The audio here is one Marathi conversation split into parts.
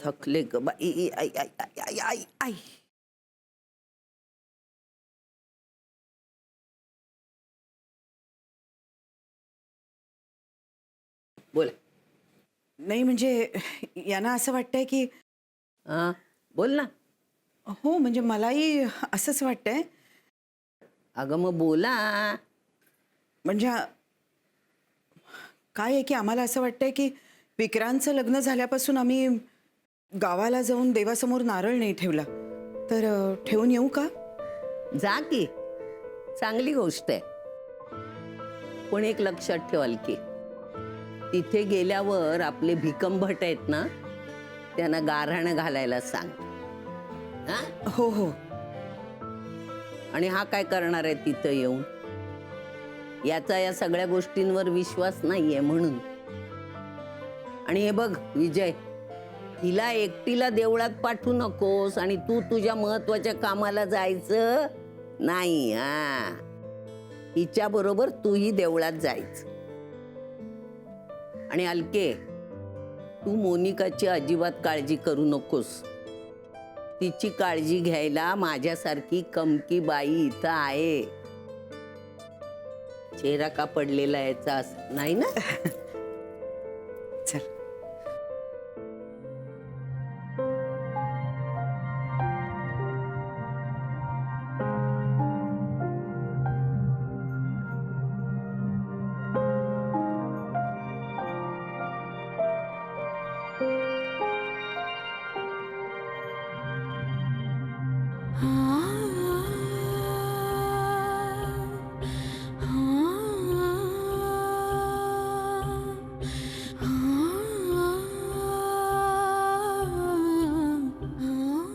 थकले ग बाई. आई आई आई आई आई आई. बोला. नाही म्हणजे यांना असं वाटतंय की हा बोल ना. हो म्हणजे मलाही असंच वाटतंय. अगं मग बोला. म्हणजे काय आहे की आम्हाला असं वाटतंय की विक्रांतचं लग्न झाल्यापासून आम्ही गावाला जाऊन देवासमोर नारळ नाही ठेवला. तर ठेवून येऊ का? जा की, चांगली गोष्ट आहे. पण एक लक्षात ठेवाल की तिथे गेल्यावर आपले भिकमभट आहेत ना, त्यांना गाऱ्हाणं घालायला सांग. हा? हो हो. आणि हा काय करणार आहे तिथं येऊन? याचा या सगळ्या गोष्टींवर विश्वास नाहीये म्हणून. आणि हे बघ विजय, हिला एकटीला देवळात पाठवू नकोस आणि तू तुझ्या महत्वाच्या कामाला जायचं नाही. हा, हिच्या बरोबर तूही देवळात जायचं. आणि अलके, तू मोनिकाची अजिबात काळजी करू नकोस. तिची काळजी घ्यायला माझ्यासारखी कमकी बाई इथं आहे. चेहरा का पडलेला याचा नाही ना? चल.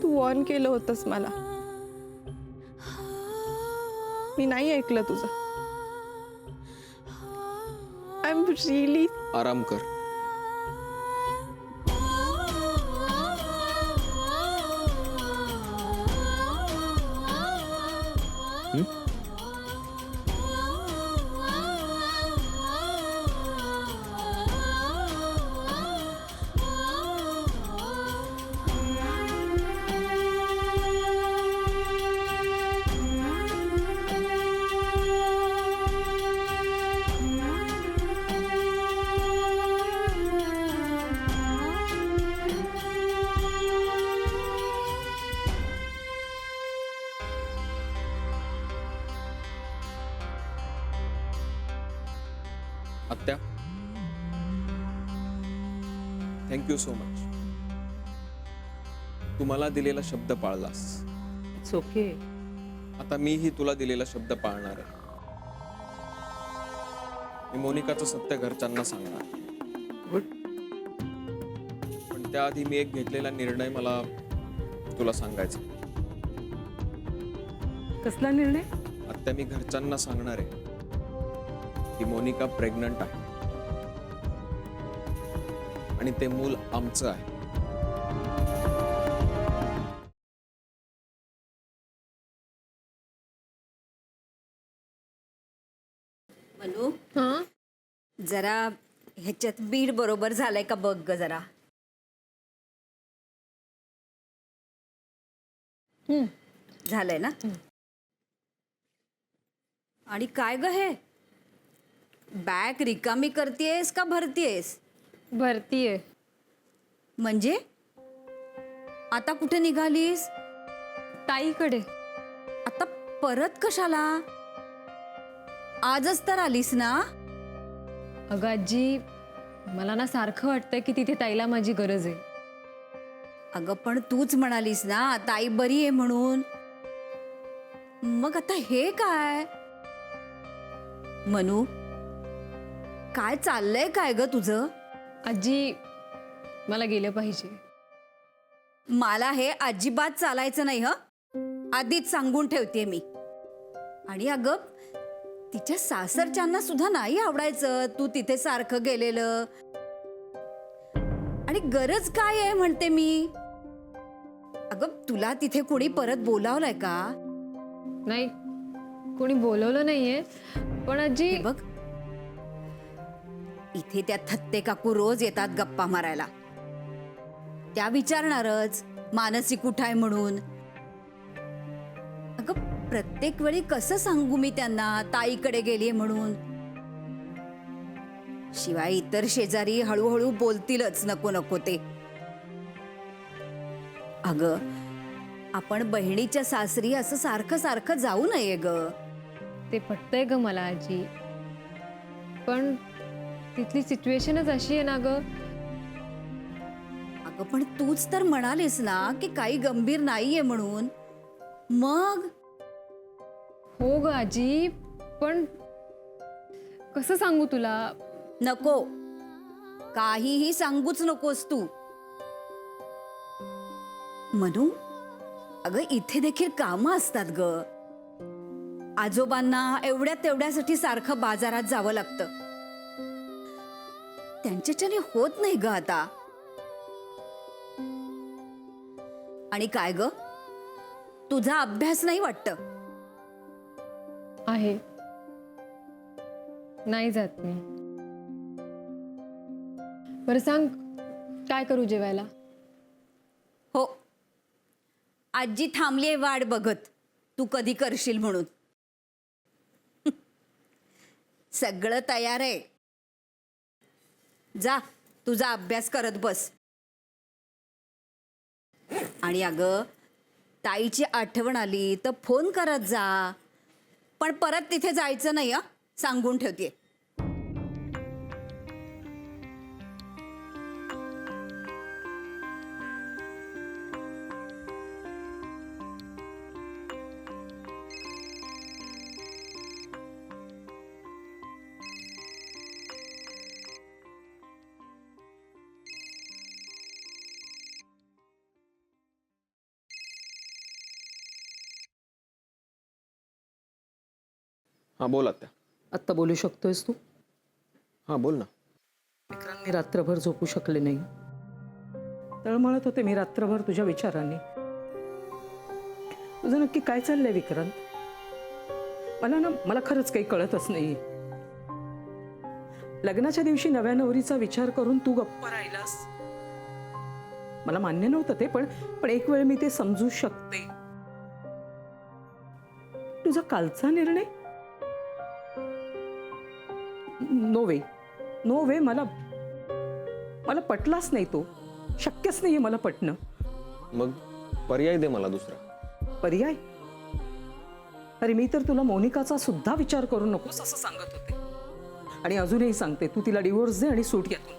तू वॉर्न केलं होतंस मला, मी नाही ऐकलं तुझं. I am really. आराम कर. आत्या, थँक्यू सो मच. तू मला दिलेला शब्द पाळलास. It's okay. आता मीही तुला दिलेला शब्द पाळणार आहे. मी मोनिकाचं सत्य घरच्यांना सांगणार. गुड. पण त्याआधी मी एक घेतलेला निर्णय मला तुला सांगायचा. कसला निर्णय? आत्या, मी घरच्यांना सांगणार आहे की मोनिका प्रेग्नंट आहे आणि ते मूल आमचं आहे. मनू, हां, जरा ह्याच्यात बीड बरोबर झालाय का बघ ग जरा. झालंय ना? आणि काय ग हे बॅग रिकामी करतेस का भरतीयस? भरतीये. म्हणजे आता कुठे निघालीस? ताईकडे. आता परत कशाला? आजच तर आलीस ना? अगं आजी, मला ना सारखं वाटतंय की तिथे ताईला माझी गरज आहे. अगं पण तूच म्हणालीस ना ताई बरी आहे म्हणून. मग आता हे काय? मनू, काय चाललंय काय ग तुझं? आजी, मला गेलं पाहिजे. मला हे अजिबात चालायचं नाही ह, आधीच सांगून ठेवते मी. आणि अगं तिच्या सासरच्यांना सुद्धा नाही आवडायचं तू तिथे सारखं गेलेलं. आणि गरज काय आहे म्हणते मी. अगं तुला तिथे कोणी परत बोलावलंय का? नाही, कोणी बोलवलं नाहीये. पण आजी, हे बघ, इथे त्या थत्ते काकू रोज येतात गप्पा मारायला. त्या विचारणारच मानसी कुठं आहे म्हणून. अगं प्रत्येक वेळी कसं सांगू मी त्यांना ताईकडे गेलीये म्हणून. शिवाय इतर शेजारी हळूहळू बोलतीलच नको नको ते. अगं आपण बहिणीच्या सासरी असं सारखं सारखं जाऊ नये ग. ते पटतंय ग मला आजी, पण तिथली सिच्युएशनच अशी आहे ना ग. अगं पण तूच तर म्हणालीस ना की काही गंभीर नाहीये म्हणून. मग हो ग आजी, पण कसं सांगू तुला. नको, काहीही सांगूच नकोस तू. मनू, अगं इथे देखील कामं असतात ग. आजोबांना एवढ्या तेवढ्यासाठी सारखं बाजारात जावं लागतं. त्यांच्याच्याने होत नाही ग आता. आणि काय ग, तुझा अभ्यास नाही वाटतं. आहे, नाही जात मी. बरं सांग, काय करू जेवायला. हो, आजी थांबलीये वाट बघत तू कधी करशील म्हणून. सगळं तयार आहे. जा तुझा अभ्यास करत बस. आणि अगं ताईची आठवण आली तर फोन करत जा, पण परत तिथे जायचं नाही हं, सांगून ठेवते. हां बोल आत्या. आत्ता बोलू शकतोयस तू? हां बोल ना. विक्रांत, मी रात्रभर झोपू शकले नाही. तळमळत होते मी रात्रभर तुझ्या विचारांनी. तुझं नक्की काय चाललंय विक्रांत? मला खरंच काही कळतच नाही. लग्नाच्या दिवशी नव्या नवरीचा विचार करून तू गप्प राहिलास. मला मान्य नव्हतं ते, पण एक वेळ मी ते समजू शकते. तुझा कालचा निर्णय नो वे मला पटलाच नाही. तो शक्यच नाहीये मला पटणं. मग पर्याय दे मला दुसरा. पर्याय? अरे मी तर तुला मोनिकाचा सुद्धा विचार करू नकोस असं सांगत होते, आणि अजूनही सांगते, तू तिला डिवोर्स दे आणि सूट यातून.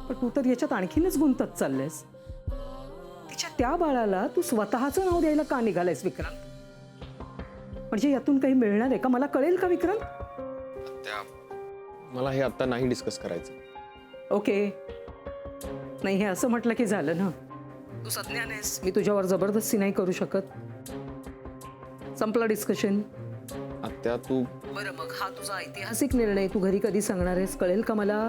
पण तू तर याच्यात आणखीनच गुंतत चाललेस. तिच्या त्या बाळाला तू स्वतःचं नाव द्यायला का निघालायस विक्रांत? म्हणजे यातून काही मिळणार आहे का? मला कळेल का विक्रांत? मला हे आता नाही डिस्कस करायचं. ओके, नाही हे असं म्हटलं की झालं ना. तू सज्ञान आहेस, मी तुझ्यावर जबरदस्ती नाही करू शकत. संपला डिस्कशन. आत्या तू. बरं मग हा तुझा ऐतिहासिक निर्णय तू घरी कधी सांगणार आहेस? कळेल का मला?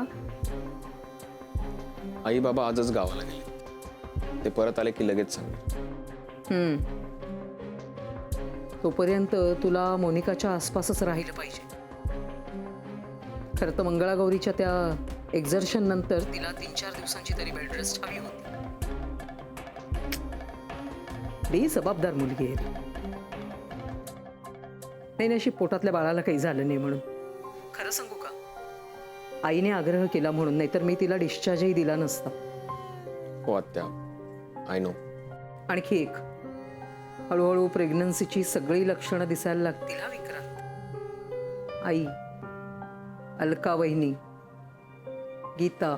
आई बाबा आजच गावाला गेले, ते परत आले की लगेच सांग. तोपर्यंत तुला मोनिकाच्या आसपासच राहिलं पाहिजे. खरं तर मंगळागौरीच्या त्या एक्झर्शन नंतर तिला 3-4 दिवसांची तरी बेड रेस्ट हवी होती. बेजबाबदार मुलगी आहे. नाही नशीब पोटातल्या बाळाला काही झालं नाही म्हणून. खरं सांगू का, आईने आग्रह केला म्हणून, नाहीतर मी तिला डिस्चार्जही दिला नसता. हो आत्या, आय नो. आणखी एक, हळूहळू प्रेग्नन्सीची सगळी लक्षणं दिसायला लागतील हा विक्रांत. आई, अलका वहिनी, गीता,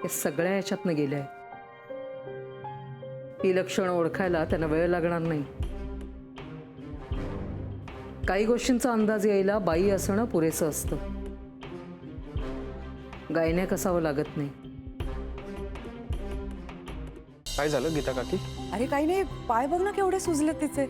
या सगळ्या याच्यातनं गेल्या. ही लक्षणं ओळखायला त्यांना वेळ लागणार नाही. काही गोष्टींचा अंदाज यायला बाई असणं पुरेसं असतं, गायण्याक असावं लागत नाही. काय झालं गीता काकी? अरे काही नाही, पाय बघ ना केवढे सुजले तिचे.